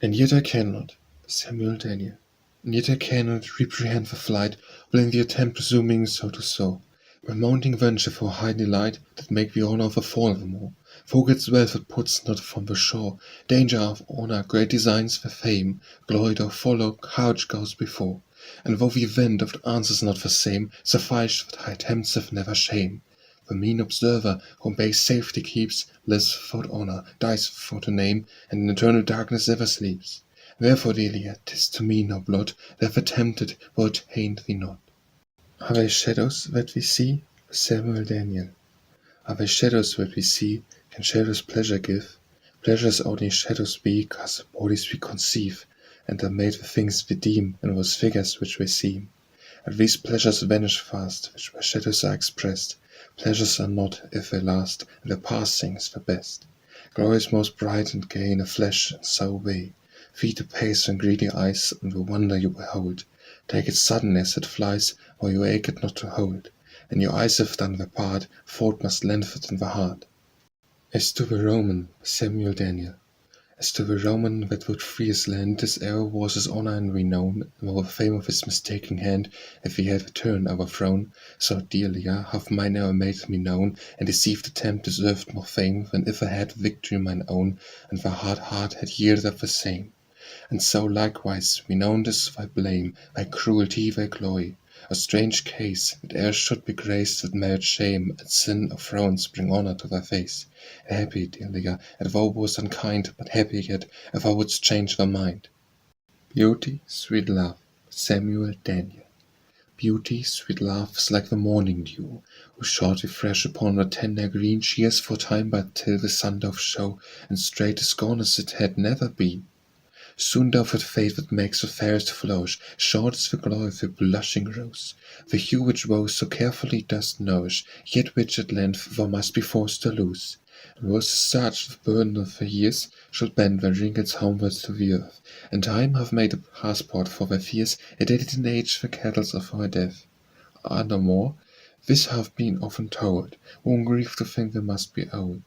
And yet I cannot, Samuel Daniel, and yet I cannot reprehend the flight, while the attempt presuming so to sow, where mounting venture for high delight, that make the honour of a fall the more, forgets wealth that puts not from the shore, danger of honour, great designs for fame, glory doth follow, courage goes before, and though the event oft answers not the same, suffice that high attempts have never shame. The mean observer, whom base safety keeps, lives without honour, dies without a name, and in eternal darkness ever sleeps. Wherefore, Delia, 'tis to me no blot, that attempted will attain thee not. Are they shadows that we see? Samuel Daniel. Are they shadows that we see? Can shadows pleasure give? Pleasures only shadows be, 'cause the bodies we conceive, and are made the things we deem, and those figures which we seem. And these pleasures vanish fast, which by shadows are expressed. Pleasures are not, if they last, and their passing is the best. Glory is most bright and gay in a flesh and so away. Feed apace on greedy eyes, and the wonder you behold. Take it sudden as it flies, or you ache it not to hold. And your eyes have done their part, thought must lengthen in the heart. As to the Roman, Samuel Daniel. As to the Roman that would free his land, his error was his honour and renown, and the fame of his mistaking hand, if he had returned our throne. So Delia hath mine error made me known, and deceived attempt deserved more fame, than if I had victory mine own, and the hard heart had yielded up the same. And so likewise renowned is thy blame, thy cruelty, thy glory. A strange case, that e'er should be graced with merit shame, and sin of thrones bring honour to thy face. Happy, Delia, if thou wast unkind, but happy yet, if thou wouldst change thy mind. Beauty, sweet love, Samuel Daniel. Beauty, sweet love, is like the morning dew, whose short refresh upon the tender green cheers for time but till the sun doth show, and straight is gone as it had never been. Soon doth it fade that makes the fairest flourish, short is the glory of the blushing rose, the hue which rose so carefully dost nourish, yet which at length thou must be forced to lose. And roses such, the burden of the years, should bend their wrinkles homewards to the earth, and time hath made a passport for their fears, it dated in age the kettles of our death. Ah, no more, this hath been often told, won't grieve to think they must be old.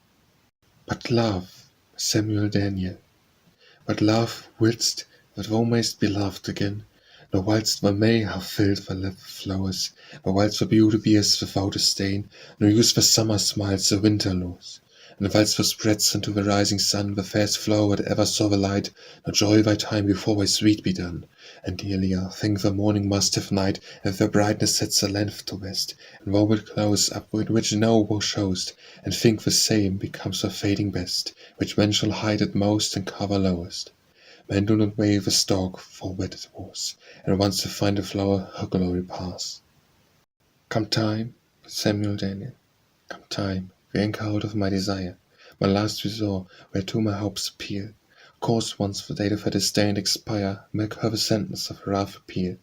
But love, Samuel Daniel. But love, wouldst that thou mayst be loved again, nor whilst thou may have filled thy lip with flowers, nor whilst thy beauty bears without a stain, nor use the summer smiles the winter lows, and whilst thou spreads unto the rising sun the fairest flower that ever saw the light, nor joy thy time before thy sweet be done. And Delia, think the morning must have night, if their brightness sets the length to west, and thou wilt close up with which now thou show'st, and think the same becomes the fading best, which men shall hide at most and cover lowest. Men do not wave a stalk for wet it was, and once to find a flower her glory pass. Come time, Samuel Daniel, come time, the anchor out of my desire, my last resort, whereto my hopes appeal. Cause once the date of her disdain expire, make her the sentence of her wrath appeal.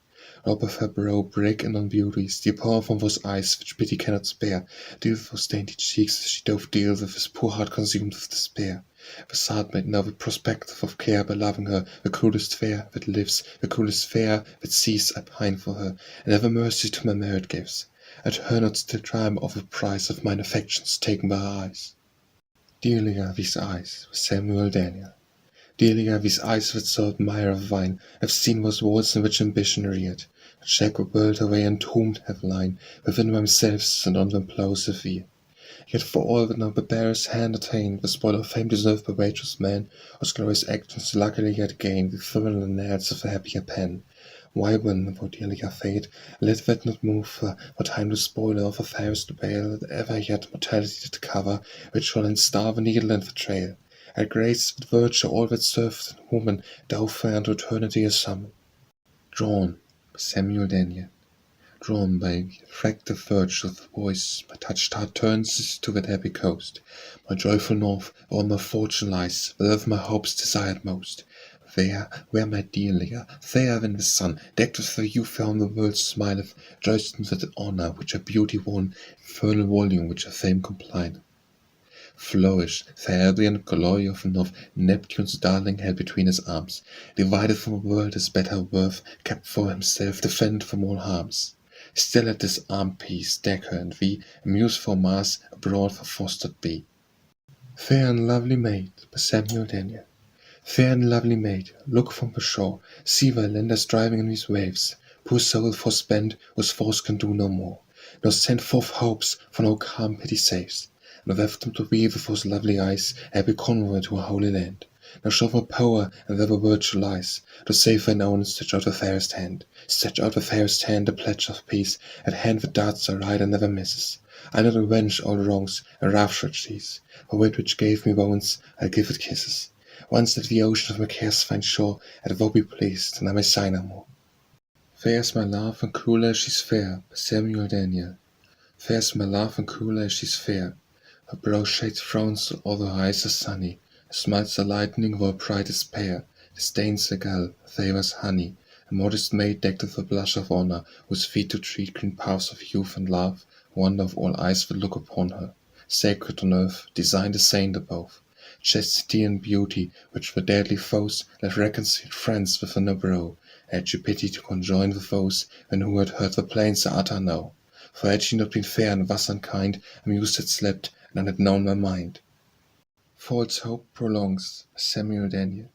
Rob of her brow, break in on beauties, dear pour from those eyes which pity cannot spare, deal with those dainty cheeks as she doth deal with his poor heart consumed with despair. This heart made now the prospective of care by loving her, the cruellest fair that lives, the cruellest fair that sees I pine for her, and ever mercy to my merit gives. At her not still triumph of the price of mine affections taken by her eyes. Delia, these eyes, Samuel Daniel. Delia, these eyes that so admire of thine, have seen those walls in which ambition reared, that shake the world away entombed have lain, within themselves and on them plough severe. Yet for all that now the bearer's hand attained, the spoil of fame deserved by righteous man, whose glorious actions luckily yet gained the thrill and nerves of a happier pen. Why when, for Delia fate, let that not move her, for time to spoil her of the fairest veil that ever yet mortality did cover, which shall enstar the needle and the trail. At grace with virtue all that served in woman, thou fair unto eternity is summoned. Drawn, Samuel Daniel. Drawn by attractive virtue of the voice, my touched heart turns to that happy coast. My joyful north, where all my fortune lies, where earth my hopes desired most. There, where my Delia, fairer than the sun, decked with the hue whereon the world smileth, rejoiced in that honour which her beauty won, infernal volume which her fame complied. Flourish, fair Adrian, glory of the north, Neptune's darling held between his arms, divided from the world his better worth, kept for himself, defended from all harms. Still at this arm peace, deck her and thee, a muse for Mars, abroad for fostered be. Fair and lovely maid, by Samuel Daniel. Fair and lovely maid, look from the shore, see thy landers driving in these waves. Poor soul forspent, whose force can do no more, nor send forth hopes, for no calm pity saves. Nor left them to weave with those lovely eyes happy convoy to a holy land. Nor show the power, and there the virtue lies, to save thine own and stretch out the fairest hand. Stretch out the fairest hand, the pledge of peace, at hand that darts are right and never misses. I'll not avenge all wrongs, and wrath shall cease, for wit which gave me wounds, I'll give it kisses. Once that the ocean of my cares find shore, and thou be pleased, and I may sigh no more. Fair is my love, and cruel as she's fair, by Samuel Daniel. Fair is my love, and cruel as she's fair. Her brow shades frowns, although her eyes are sunny. Her smiles are lightning, though her pride is pale. Disdains a gull, favours honey. A modest maid decked with the blush of honour, whose feet to tread green paths of youth and love, wonder of all eyes that look upon her. Sacred on earth, designed a saint above. Chastity and beauty, which were deadly foes, left reconciled friends within her brow. Had she pity to conjoin the foes, when who had heard the plains are utter now? For had she not been fair and thus unkind, amused had slept, and none had known my mind. False hope prolongs, Samuel Daniel.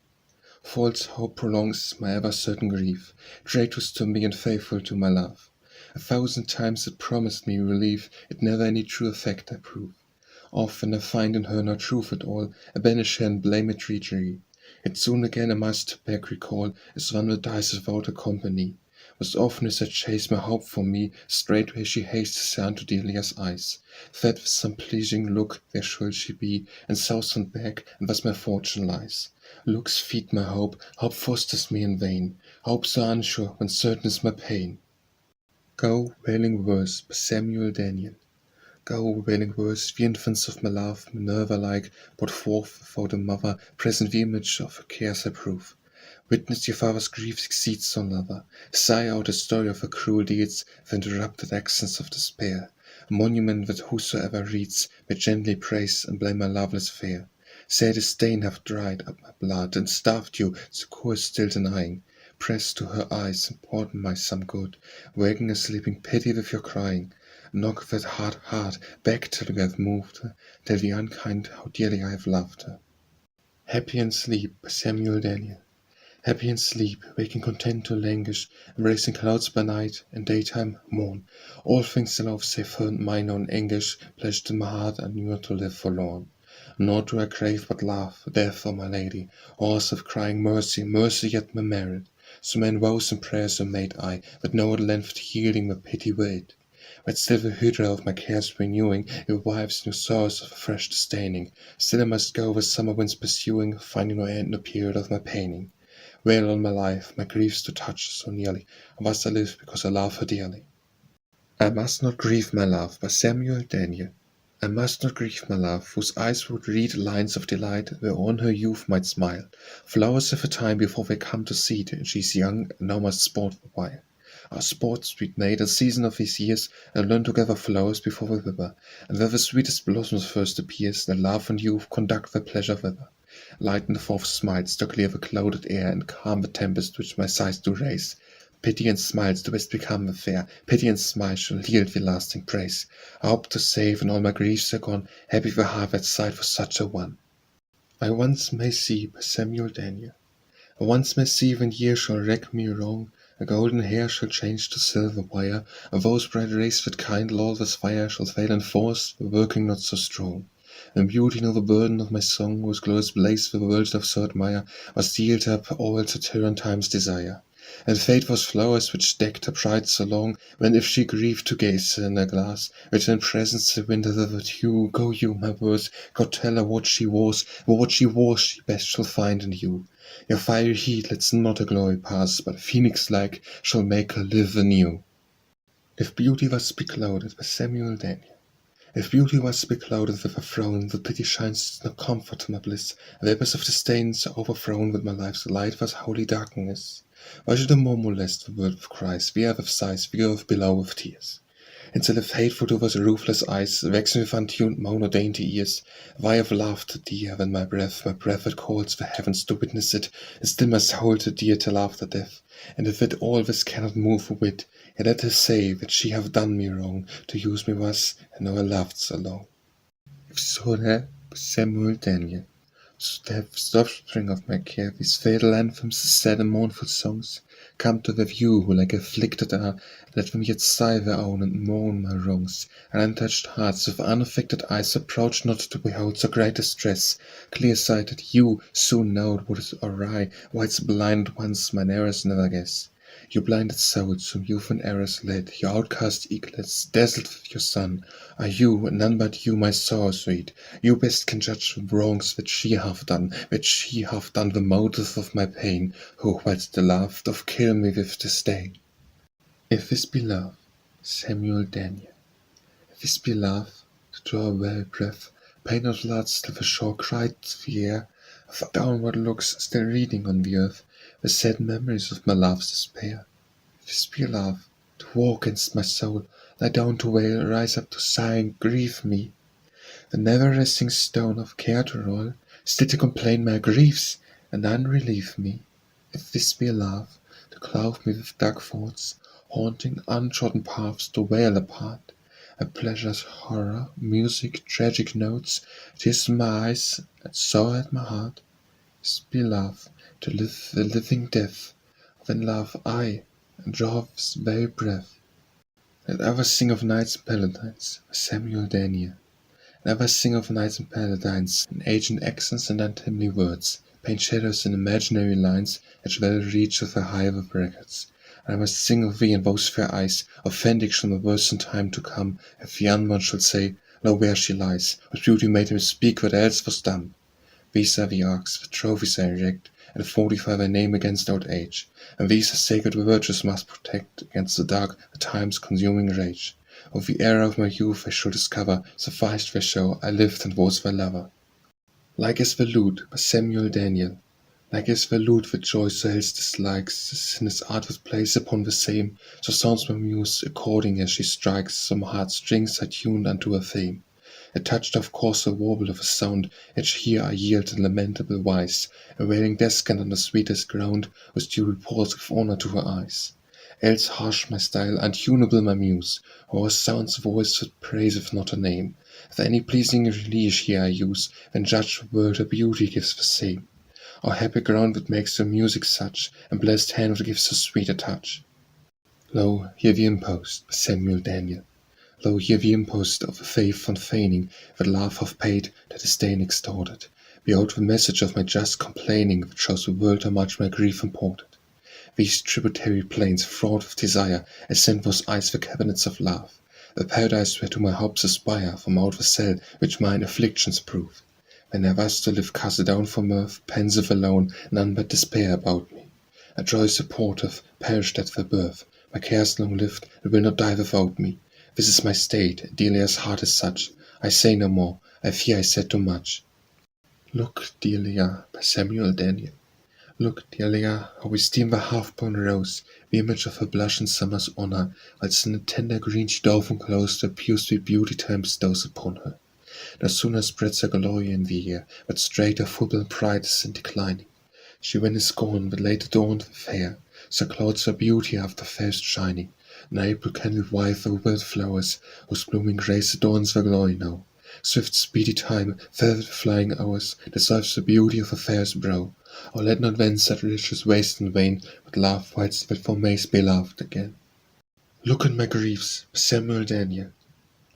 False hope prolongs my ever certain grief, traitorous to me and faithful to my love. 1,000 times it promised me relief, it never any true effect I prove. Often I find in her no truth at all, I banish her and blame it treachery. Yet soon again I must back recall, as one that dies without her company. Most often as I chase my hope from me, straightway she hastes unto Delia's eyes. Fed with some pleasing look, there should she be, and southward back, and thus my fortune lies. Looks feed my hope fosters me in vain, hope so unsure, when certain is my pain. Go, Wailing Verse, by Samuel Daniel. Go, Wailing Verse, the infants of my love, Minerva-like, brought forth without a mother, present the image of her cares I prove. Witness your father's grief succeeds on another, sigh out the story of her cruel deeds, the interrupted accents of despair, a monument that whosoever reads may gently praise and blame my loveless fair. Say the stain hath dried up my blood, and starved you, succour still denying. Press to her eyes, and pardon my some good, waking a sleeping pity with your crying. Knock that hard heart back till you have moved her, tell the unkind how dearly I have loved her. Happy in sleep, by Samuel Daniel. Happy in sleep, waking content to languish, embracing clouds by night, and daytime morn. All things in love save her and mine own anguish, pledged in my heart I knew not to live forlorn. Nor do I crave but love, therefore, my lady, hoarse of crying mercy, mercy yet my merit. So many vows and prayers are made I, that no at length yielding my pity wait. But still the hydra of my cares renewing, it wives new sorrows of a fresh disdaining. Still I must go with summer winds pursuing, finding no end, no period of my paining. Wail on my life, my griefs to touch so nearly, thus I live because I love her dearly. I must not grieve my love, by Samuel Daniel. I must not grieve my love, whose eyes would read lines of delight, whereon her youth might smile. Flowers have a time before they come to seed, and she is young, and now must sport the while. Our sport, sweet maid, a season of these years, and learn to gather flowers before the wither, and where the sweetest blossoms first appears, that love and youth conduct their pleasure thither. Lighten the forth smiles to clear the clouded air, and calm the tempest which my sighs do raise. Pity and smiles do best become the fair, pity and smiles shall yield thee lasting praise. I hope to save, and all my griefs are gone, happy the heart that sighed for such a one. I once may see, by Samuel Daniel. I once may see when years shall wreck me wrong, a golden hair shall change to silver wire, and those bright rays that kindle all this fire shall fail in force, working not so strong. And beauty nor the burden of my song, whose glorious blaze the world doth so admire, must yield up all to Tyrantime's desire. And fate was flowers which decked her pride so long, when if she grieved to gaze in a glass, which in presence the winter withered hue, go you, my words, go tell her what she was she best shall find in you. Your fiery heat lets not her glory pass, but phoenix-like shall make her live anew. If beauty was beclouded, by Samuel Daniel. If beauty was beclouded with a frown, the pity shines no comfort to my bliss. Vapors of disdain so overthrown with my life's light was holy darkness. Why should a more molest the world with cries, the air with sighs, the earth below with tears? Instead of hateful to those ruthless eyes, vexing with untuned moan or dainty ears, why have laughter dear when my breath that calls the heavens to witness it, and still must hold it dear till after death? And if it all this cannot move a whit, yet let her say that she have done me wrong, to use me thus, and know I loved so long. If so there, Samuel Daniel. the offspring of my care, these fatal anthems, sad and mournful songs, come to the view who like afflicted are, let them yet sigh their own and moan my wrongs, and untouched hearts with unaffected eyes approach not to behold so great distress. Clear-sighted, you soon know what is awry, whilst blind ones mine errors never guess. You blinded souls whom youth and errors led, you outcast eaglets, dazzled with your sun, are you, and none but you, my sorrows read. You best can judge the wrongs which she hath done, the motive of my pain, who, whilst the love, doth kill me with disdain. If this be love, Samuel Daniel, if this be love, to draw a well breath, pain not lads till the shore cried the air, of downward looks still reading on the earth, the sad memories of my love's despair. If this be love, to war against my soul, lie down to wail, rise up to sigh and grieve me, the never-resting stone of care to roll, still to complain my griefs, and none relieve me. If this be love, to clothe me with dark thoughts, haunting untrodden paths to wail apart, a pleasure's horror, music, tragic notes, tears in my eyes, and sorrow at my heart. If this be love, to live the living death, then love I, and draw this very breath. Let ever sing of knights and paladines, Samuel Daniel. Never sing of knights and paladines, in ancient accents and untimely words, paint shadows in imaginary lines, which well reach with the high of brackets. And I must sing of thee in those fair eyes, of vindication from the worse in time to come, if the unborn shall say, lo, where she lies, whose beauty made him speak what else was dumb. These are the arks, the trophies I erect, and fortify thy name against old age, and these the sacred virtues must protect against the dark, the time's consuming rage. Of the era of my youth I shall discover, sufficed for show, I lived and was thy lover. Like as the lute, by Samuel Daniel, like as the lute with joy so else dislikes, as in its artful place upon the same, so sounds my muse according as she strikes, some heartstrings are tuned unto her fame. A touched of course a warble of a sound, yet here I yield in lamentable wise, a wailing descant on the sweetest ground, with due reports of honour to her eyes. Else harsh my style, untunable my muse, or a sound's voice that praiseth not her name. If any pleasing relish here I use, then judge the world her beauty gives the same. Or happy ground that makes her music such, and blessed hand that gives so sweet a touch. Lo, here the impost, by Samuel Daniel. Lo, here the impost of a faith unfeigning, that love hath paid, that disdain extorted. Behold the message of my just complaining, that shows the world how much my grief imported. These tributary plains, fraught with desire, ascend those eyes the cabinets of love, the paradise where to my hopes aspire, from out the cell which mine afflictions prove. When I was to live cast down from earth, pensive alone, none but despair about me. A joy supportive, perished at their birth, my cares long lived, and will not die without me. This is my state, Delia's heart is such, I say no more, I fear I said too much. Look, Delia, by Samuel Daniel. Look, Delia, how we steam the half-born rose, the image of her blush in summer's honour, whilst in the tender green she doth enclose the pure sweet beauty time bestows upon her. No sooner spreads her glory in the air, but straight her full pride is in declining. She when is gone, but late adorned with hair, so clouds her beauty after first shining. An April candle wife her wild flowers, whose blooming grace adorns her glory now. Swift speedy time, fell with flying hours, dissolves the beauty of her fairest brow. Oh, let not thence that riches waste in vain, but love whilst that for May's be loved again. Look on my griefs, Samuel Daniel.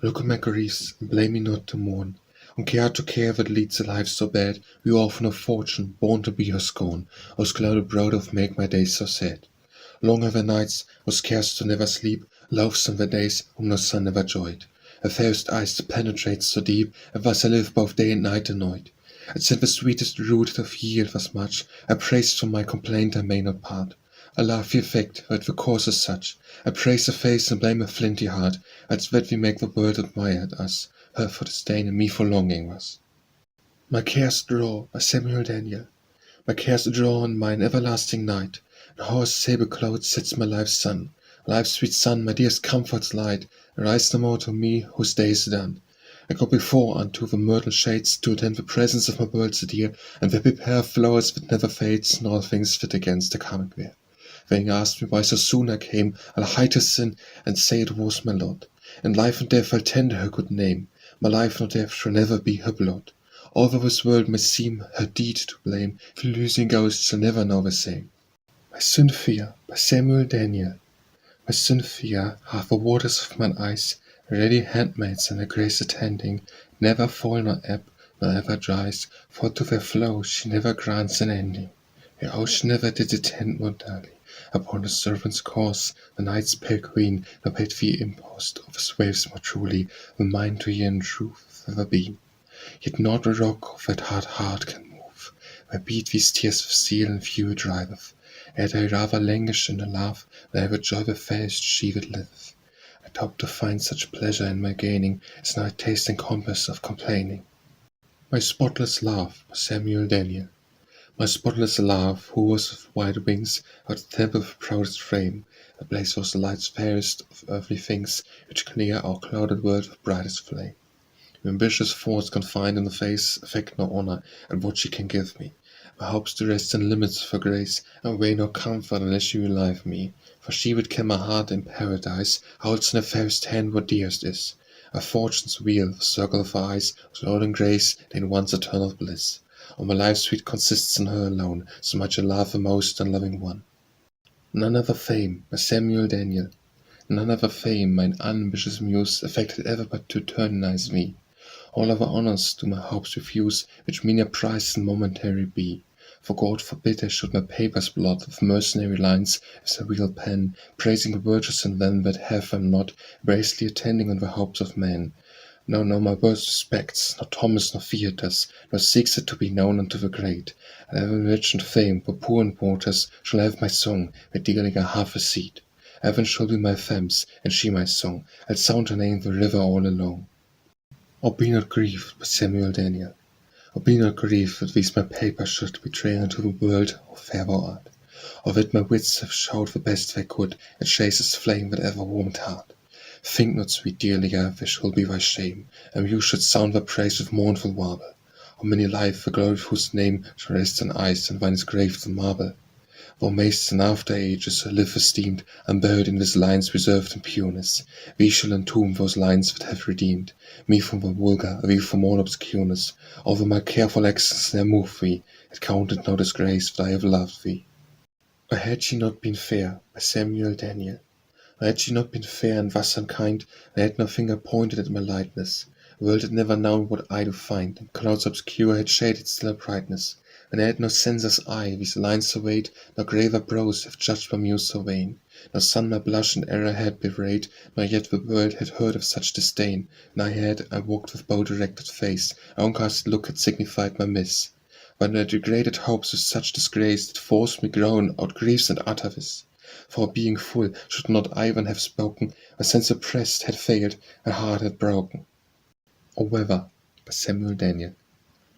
Look on my griefs, and blame me not to mourn. On care to care that leads a life so bad, we orphan of fortune, born to be her scorn, whose clouded brow doth make my days so sad. Long are the nights, who scarce to never sleep, loathsome the days, whom no sun ever joyed. Her fairest eyes to penetrate so deep, and thus I live both day and night annoyed. I said the sweetest root of yield was much, I praised from my complaint I may not part. I laugh the effect, but the cause is such. I praise her face and blame her flinty heart, as that we make the world admire us, her for disdain and me for longing was. My cares draw, by Samuel Daniel, my cares draw on mine everlasting night, and how a sable cloud sets my life's sun. Life's sweet sun, my dearest comfort's light, arise no more to me whose day is done. I go before unto the myrtle shades to attend the presence of my world's dear, and there prepare flowers that never fades, nor things fit against the coming wear. When asked me why so soon I came, I'll hide her sin, and say it was my lot. In life and death I'll tender her good name, my life nor death shall never be her blood. Although this world may seem her deed to blame, if losing ghosts shall never know the same. My Cynthia, by Samuel Daniel. My Cynthia hath the waters of mine eyes, ready handmaids and her grace attending, never fall nor ebb, nor ever dries, for to their flow she never grants an ending. The ocean never did attend more darkly upon the serpent's course, the night's pale queen, nor paid the impost of his waves more truly, than mine to ye in truth ever been. Yet not the rock of that hard heart can move, where beat these tears of zeal and fury driveth, yet I rather languish in the love, where ever joy the fairest she that liveth. I hope to find such pleasure in my gaining, as now I taste and compass of complaining. My Spotless Love, by Samuel Daniel. My spotless love, who was with white wings, out the temple of proudest frame, a place was the light's fairest of earthly things, which clear our clouded world with brightest flame. Ambitious thoughts confined in the face, affect no honour at what she can give me. My hopes do rest in limits of her grace, and weigh no comfort unless she relieve me. For she would ken my heart in paradise, holds in her fairest hand what dearest is. A fortune's wheel, the circle of her eyes, was all in grace, then once eternal bliss. All my life's sweet consists in her alone, so much I love the most unloving one. None other fame, by Samuel Daniel. None other fame, mine unambitious muse, affected ever but to eternize me. All other honours do my hopes refuse, which meaner price and momentary be. For God forbid I should my papers blot with mercenary lines, as a real pen, praising the virtues in them that have am not, basely attending on the hopes of men. No, my words respects, nor Thomas nor Theatres, nor seeks it to be known unto the great. And ever rich in fame, but poor in waters, shall have my song, where Delia hath a seat. Heaven shall be my Thames, and she my song, I'll sound her name the river all along. O be not grieved, by Samuel Daniel. O be not grieved that these my papers should betray unto the world how fair thou art. Of it my wits have showed the best they could, and chases flame that ever warmed heart. Think not, sweet Delia, there shall be thy shame, and you should sound thy praise with mournful warble. How many life the glory of whose name shall rest on ice, and thine is graved in marble. Thou mayst in after ages live esteemed, and buried in these lines preserved in pureness. We shall entomb those lines that have redeemed me from the vulgar, thee from all obscureness. Over my careful actions there move thee, it counted no disgrace that I have loved thee. Or had she not been fair, by Samuel Daniel. Or had she not been fair and thus unkind, I had no finger pointed at my lightness. The world had never known what I do find, and clouds obscure had shaded still her brightness. And I had no censor's eye these lines surveyed, nor graver brows have judged my muse so vain. No sun my blush and error had bewrayed, nor yet the world had heard of such disdain. And I walked with bow directed face, owncast look had signified my miss. But my degraded hopes with such disgrace did force me groan out griefs and utter this. For being full, should not Ivan have spoken, my sense oppressed had failed, my heart had broken. O whether, by Samuel Daniel.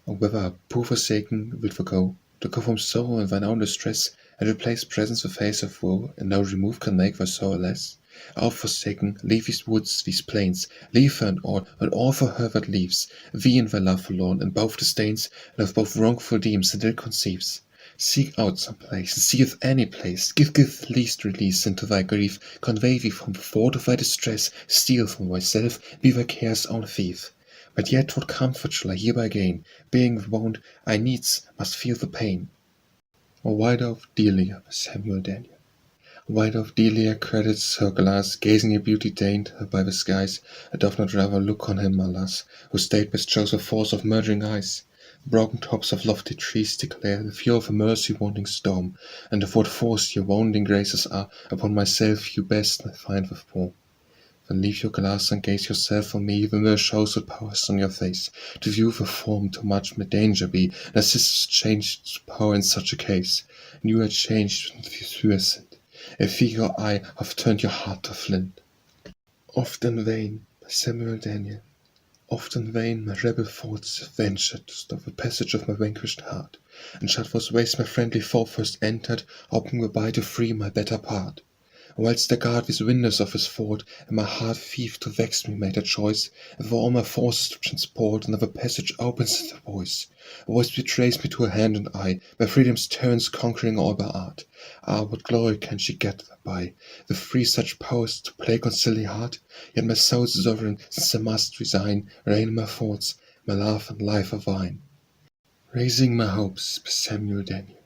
O whether, poor forsaken, wilt thou go, to go from sorrow and thine own distress, and replace presence with face of woe, and no remove can make thy sorrow less? O forsaken, leave these woods, these plains, leave her and all for her that leaves, thee and thy love forlorn, and both disdains, and of both wrongful deems and ill conceives. Seek out some place, and see if any place give least release into thy grief, convey thee from the thought of thy distress, steal from thyself, be thy care's own thief. But yet what comfort shall I hereby gain? Being the wound, I needs must feel the pain. O why doth Delia, by Samuel Daniel. Why doth Delia credits her glass, gazing at beauty deigned her by the skies, and doth not rather look on him, alas, whose state best shows the force of murdering eyes? Broken tops of lofty trees declare the fear of a mercy-wanting storm, and of what force your wounding graces are, upon myself you best may find with form. Then leave your glass and gaze yourself on me, the mirror shows what power is on your face. To view the form too much may danger be, and assist change to power in such a case. And you are changed through a sin. A figure I have turned your heart to flint. Oft in vain, by Samuel Daniel. Oft in vain my rebel thoughts have ventured to stop the passage of my vanquished heart, and shut those ways my friendly foe first entered, hoping thereby to free my better part. And whilst they guard these windows of his fort, and my heart thief to vex me made a choice, and for all my forces to transport, another passage opens the voice. A voice betrays me to her hand and eye, my freedom's turns conquering all by art. Ah, what glory can she get thereby, with free such powers to plague on silly heart? Yet my soul's sovereign, since I must resign, reign in my thoughts, my love and life are thine. Raising my hopes by Samuel Daniel.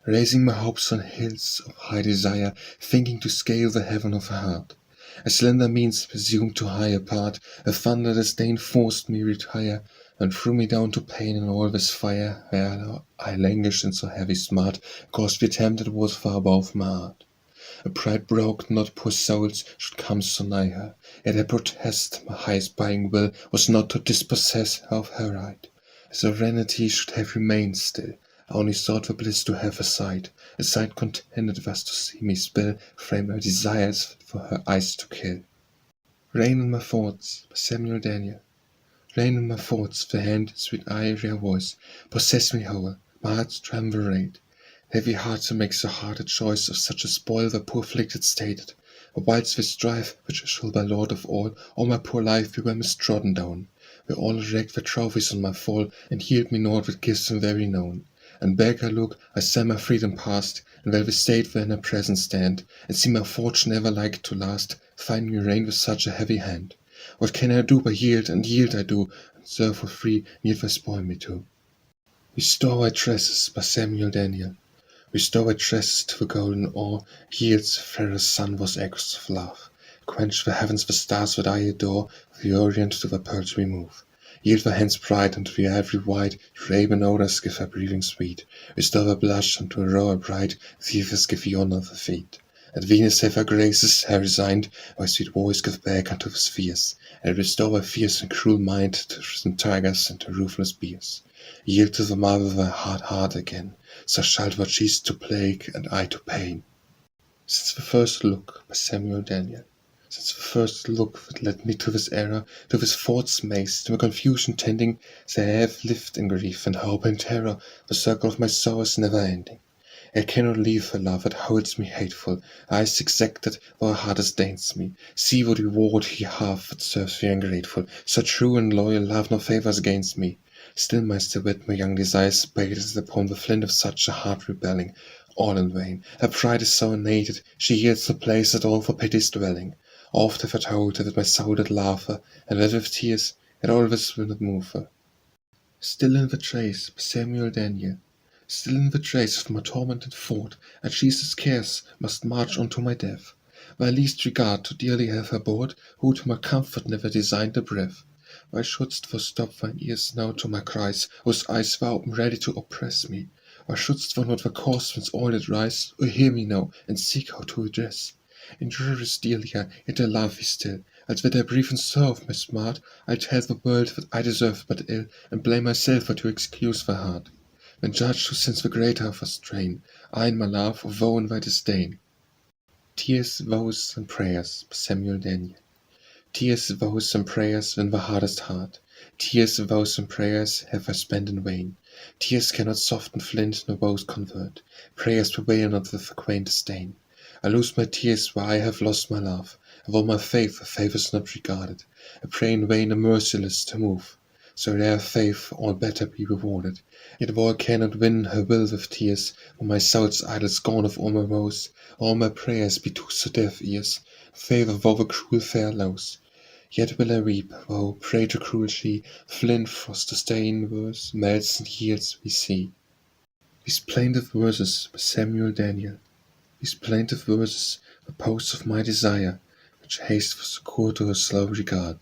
Raising my hopes on hills of high desire, thinking to scale the heaven of a heart. A slender means presumed too high apart, a thunder disdain forced me retire, and threw me down to pain and all this fire, where I languished in so heavy smart, cause the attempt it was far above my art. A pride broke not poor souls should come so nigh her, yet I protest my high spying will was not to dispossess her of her right. Serenity should have remained still, I only sought the bliss to have a sight contented thus to see me spill frame her desires fit for her eyes to kill. Rain in my thoughts by Samuel Daniel. Rain in my thoughts, the hand, sweet eye, rare voice, possess me whole, my heart's triumvirate. Heavy heart to make so hard a choice of such a spoil the poor afflicted stated. Whilst we strive, which shall by Lord of all my poor life be well mistrodden down. Where all wrecked the trophies on my fall, and healed me naught with gifts very known. And back I look, I see my freedom past, and where the state where in her presence stand, and see my fortune ever like to last, find me reign with such a heavy hand. What can I do but yield, and yield I do, and serve for free, and yet they spoil me too. Restore my tresses by Samuel Daniel. Restore my tresses to the golden ore, yields fairest sun was echoes of love. Quench the heavens, the stars that I adore, the orient to the pearls remove. Yield the hands bright unto the ivory white, raven odors give her breathing sweet. Restore the blush unto a rower bright, thieves give the honor of the feet. At Venus have her graces, her resigned, my sweet voice give back unto the spheres, and restore my fierce and cruel mind to risen tigers and to ruthless bears. Yield to the mother thy hard heart again, so shalt thou cease to plague and I to pain. Since the first look by Samuel Daniel. Since the first look that led me to this error, to this thoughts maze, to my confusion tending, so I have lived in grief and hope and terror, the circle of my sorrow is never ending. I cannot leave her love that holds me hateful, eyes exacted, while her heart disdains me. See what reward he hath that serves the ungrateful, so true and loyal love no favours against me. Still my wit my young desires baited upon the flint of such a heart rebelling, all in vain. Her pride is so unaided, she yields the place at all for pity's dwelling. Oft have I told her that my soul did love her, and that with tears, yet all this will not move her. Still in the trace by Samuel Daniel. Still in the trace of my tormented thought, at Jesus' cares must march on to my death. Thy least regard to dearly have her bought, who to my comfort never designed a breath. Why shouldst thou stop thine ears now to my cries, whose eyes were open ready to oppress me? Why shouldst thou not the cause whence all did rise, or hear me now, and seek how to redress? Injurious Delia, yet I love thee still, as with thy brief and serve my smart, I tell the world that I deserve but ill, and blame myself for to excuse thy heart. When judged who sins the greater of our strain, I in my love, or woe in thy disdain. Tears, vows, and prayers by Samuel Daniel. Tears, vows, and prayers in the hardest heart. Tears, vows, and prayers have I spent in vain. Tears cannot soften flint, nor vows convert. Prayers prevail not with the quaint disdain. I lose my tears where I have lost my love. Of all my faith, a favour's not regarded. I pray in vain and merciless to move. So rare faith all better be rewarded. Yet though I cannot win her will with tears, for my soul's idle scorn of all my woes, all my prayers be to so deaf ears, favour though the cruel fair lows. Yet will I weep, though prey to cruelty, flint frost to stain verse, melts and yields we see. These plaintive verses by Samuel Daniel. These plaintive verses, the posts of my desire, which haste for succour to her slow regard.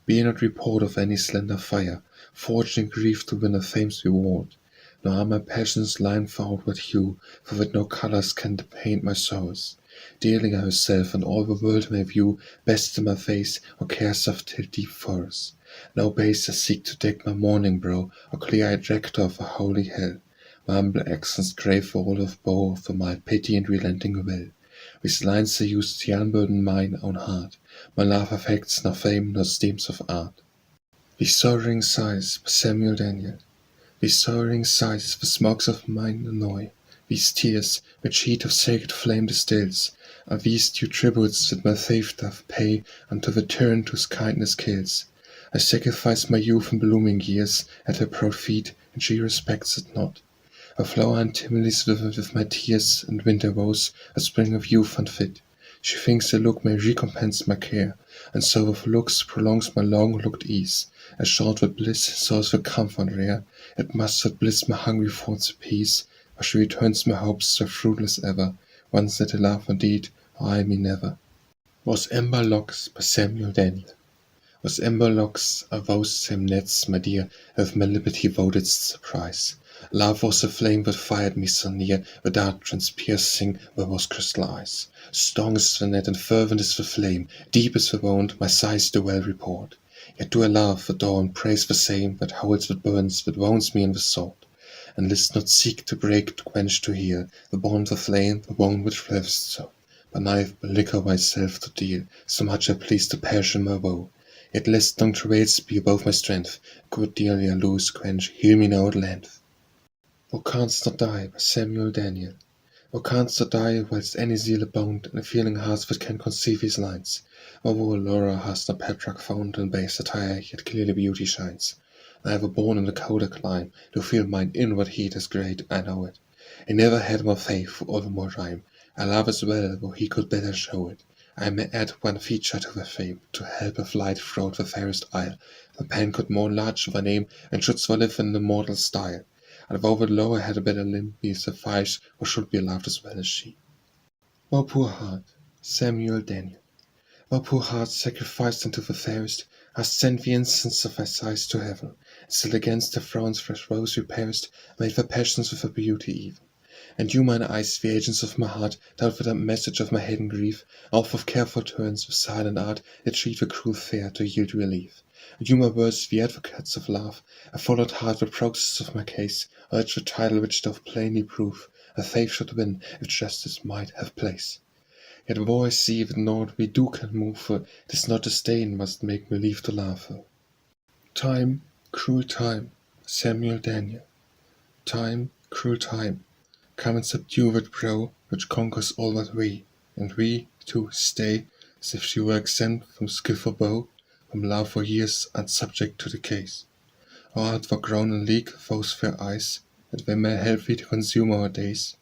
Be not report of any slender fire, forged in grief to win a fame's reward. Nor are my passions lined for outward hue, for with no colours can paint my sorrows. Delia herself and all the world may view, best in my face, or cares of till deep forests. No baser seek to deck my mourning brow, or clear-eyed rector of a holy hell. My humble accents grave the roll of bow for my pity and relenting will. With lines I use to unburden mine own heart. My love affects nor fame nor steams of art. These sorrowing sighs by Samuel Daniel. These sorrowing sighs, the smokes of mine annoy. These tears, which heat of sacred flame distills, are these due tributes that my faith doth pay unto the tyrant whose kindness kills. I sacrifice my youth and blooming years at her proud feet, and she respects it not. A flower untimely withered with my tears, and winter woes, a spring of youth unfit. She thinks a look may recompense my care, and so with looks prolongs my long-looked ease. As short with bliss, source with comfort rare, it must with bliss my hungry thoughts appease, or she returns my hopes so fruitless ever, once that I love indeed, or I me never. Was Amber Locks by Samuel Daniel. Was amber locks are those same nets, my dear, with my liberty voted surprise. Love was a flame that fired me so near, the dart transpiercing where was crystal eyes. Strong is the net and fervent is the flame, deep is the wound, my sighs do well report. Yet do I love, adore, and praise the same that howls, that burns, that wounds me in the sword. And list not seek to break, to quench, to heal the bond of flame, the wound which lives so. By knife, by liquor myself to deal, so much I please to perish in my woe. Yet lest long travails be above my strength, good Delia, lose, quench, heal me now at length. O Canst Not Die by Samuel Daniel. O canst not die whilst any zeal abound in a feeling heart that can conceive these lines. O Laura hast not Petrarch found in base attire, yet clearly beauty shines. I ever born in the colder clime, to feel mine inward heat is great, I know it. I never had more faith or more rhyme. I love as well, though he could better show it. I may add one feature to the fame, to help a flight throughout the fairest isle. The pen could more enlarge the name, and should so live in the mortal style. And though the lower had a better limb, be suffice, or should be loved as well as she. Thou poor heart, Samuel Daniel. Thou poor heart, sacrificed unto the fairest, hast sent the incense of thy sighs to heaven, and still against the throne's fresh rose repairest, made the passions of her beauty even. And you, mine eyes, the agents of my heart, doubt for that message of my hidden grief, off of careful turns, with silent art, that treat the cruel fair to yield relief. And you, my words, the advocates of love, I followed hard the process of my case, urged the title which doth plainly prove, a faith should win, if justice might have place. Yet though I see that naught we do can move her, 'tis not disdain must make me leave to laugh her. Time, cruel time, Samuel Daniel. Time, cruel time, come and subdue that brow which conquers all but we, and we, too, stay, as if she were exempt from skilful bow, from love for years unsubject to the case. Our art for grown and leak those fair eyes, that they may help thee to consume our days,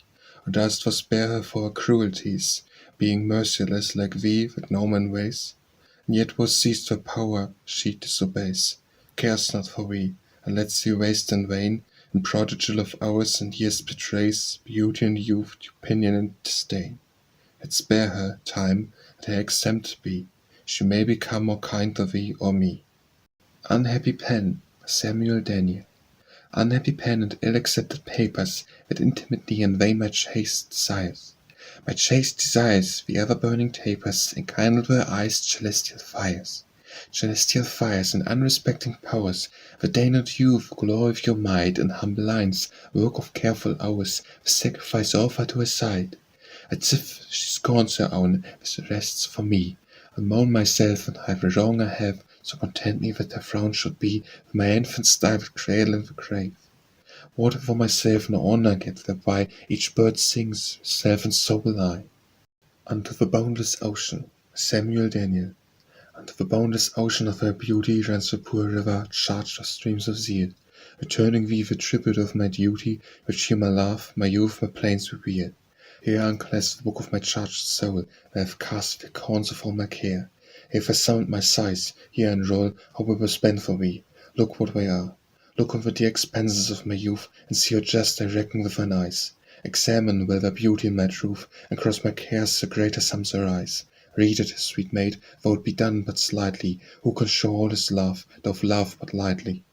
or dost thou spare her for her cruelties, being merciless like thee that no man weighs? And yet was seized her power, she disobeys, cares not for thee, and lets thee waste in vain, and prodigal of hours and years betrays beauty and youth, opinion and disdain. Yet spare her, time, that I exempt be, she may become more kind to thee or me. Unhappy pen, Samuel Daniel. Unhappy pen and ill-accepted papers that intimately and vain my chaste desires. My chaste desires, the ever-burning tapers, enkindled her eyes celestial fires. Celestial fires and unrespecting powers, that deign not you the glory of your might, in humble lines, work of careful hours, the sacrifice offered to her side. As if she scorns her own, with rests for me, I moan myself and hide the wrong I have, so content me that her frown should be, with my infant's dived cradle in the grave. What for myself no honour get thereby, each bird sings, self and soul I. Unto the boundless ocean, Samuel Daniel. Unto the boundless ocean of her beauty runs the poor river, charged of streams of zeal, returning thee the tribute of my duty, which here my love, my youth, my plains reveal. Here unclasp the book of my charged soul, where I have cast the corns of all my care. Here I sound my sighs, here enroll how we were spent for thee. Look what we are. Look on the dear expenses of my youth, and see how just I reckon with thine eyes. Examine well thy beauty and my truth, and cross my cares the greater sums arise. Read it, sweet maid, though it be done but slightly, who can show all his love, doth love but lightly.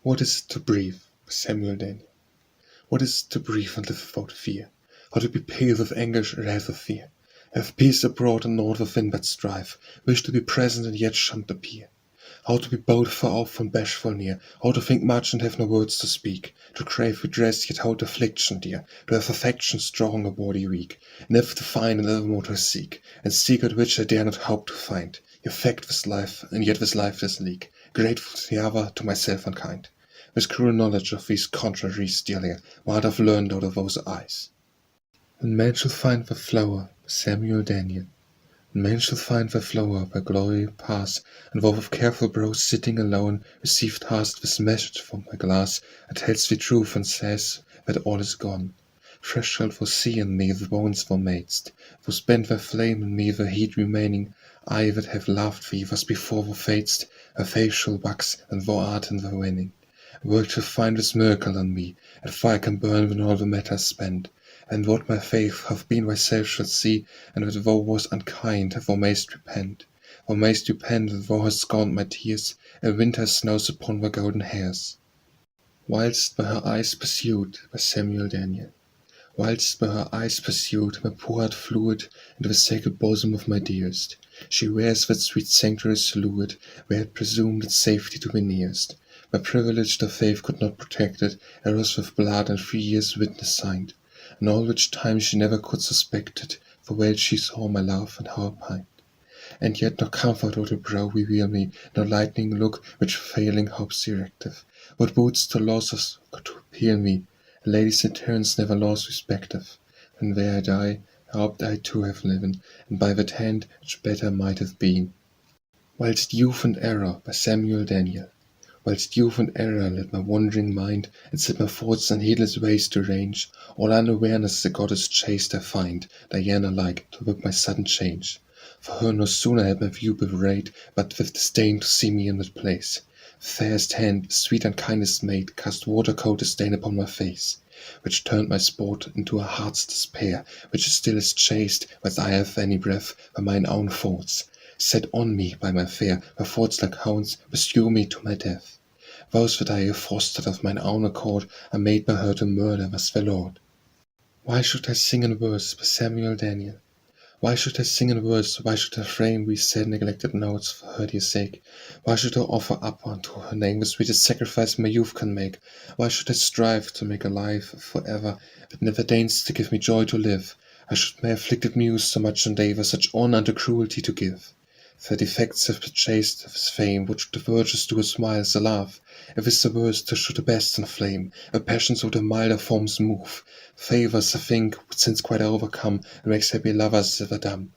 What is it to breathe, Samuel Daniel? What is it to breathe and live without fear? How to be pale with anguish, wrath of fear? Have peace abroad and naught within but strife, wish to be present and yet shunned appear. How to be bold far off and bashful near, how to think much and have no words to speak, to crave redress yet hold affliction dear, to have affection strong or body weak, and if to find and evermore to seek, and secret which I dare not hope to find, effect this life, and yet this life does leak, grateful to the other, to myself unkind. This cruel knowledge of these contraries, Delia, might have learned out of those eyes. And man shall find the flower, Samuel Daniel. And man shall find the flower by glory pass, and thou with careful brow sitting alone, received hast this message from my glass, that tells thee truth and says that all is gone. Threshold for sea in me, the bones were madest, for spent the flame in me, the heat remaining. I that have loved thee was before thou fadest, her face shall wax, and thou art in the waning. Work to find this miracle on me, and fire can burn when all the matter's spent. And what my faith hath been thyself shalt see, and that thou wast unkind, thou mayst repent. Thou mayst repent that thou hast scorned my tears, and winter snows upon the golden hairs. Whilst by her eyes pursued, by Samuel Daniel. Whilst by her eyes pursued, my poor heart fluid into the sacred bosom of my dearest. She wears that sweet sanctuary saluted, where it presumed its safety to be nearest. My privileged faith could not protect it, it was with blood and 3 years' witness signed, and all which time she never could suspect it, for well she saw my love and how I pined. And yet no comfort o'er the brow reveal me, no lightning look which failing hopes erective. What boots to losses to appeal me? A lady's endurance never lost respective. And where I die, I hoped I too have lived, and by that hand which better might have been. Whilst youth and error, by Samuel Daniel. Whilst youth and error led my wandering mind, and set my thoughts on heedless ways to range, all unawareness the goddess chaste I find, Diana-like, to work my sudden change. For her no sooner had my view bewrayed, but with disdain to see me in that place. The fairest hand, the sweet and kindest maid, cast water-cold disdain upon my face, which turned my sport into a heart's despair, which is still as chaste, whilst I have any breath, by mine own thoughts. Set on me by my fair, her thoughts like hounds pursue me to my death. Vows that I have fostered of mine own accord are made by her to murder was the Lord. Why should I sing in verse by Samuel Daniel? Why should I sing in verse? Why should I frame these sad neglected notes for her dear sake? Why should I offer up unto her name the sweetest sacrifice my youth can make? Why should I strive to make a life for ever that never deigns to give me joy to live? I should my afflicted muse so much endeavour such honour unto cruelty to give. If her defects have purchased of his fame, what should the virtues do as smile as a laugh? If it's the worst, should the best inflame, her passions would the milder forms move. Favours, I think, would since quite overcome, and makes happy lovers ever dumb.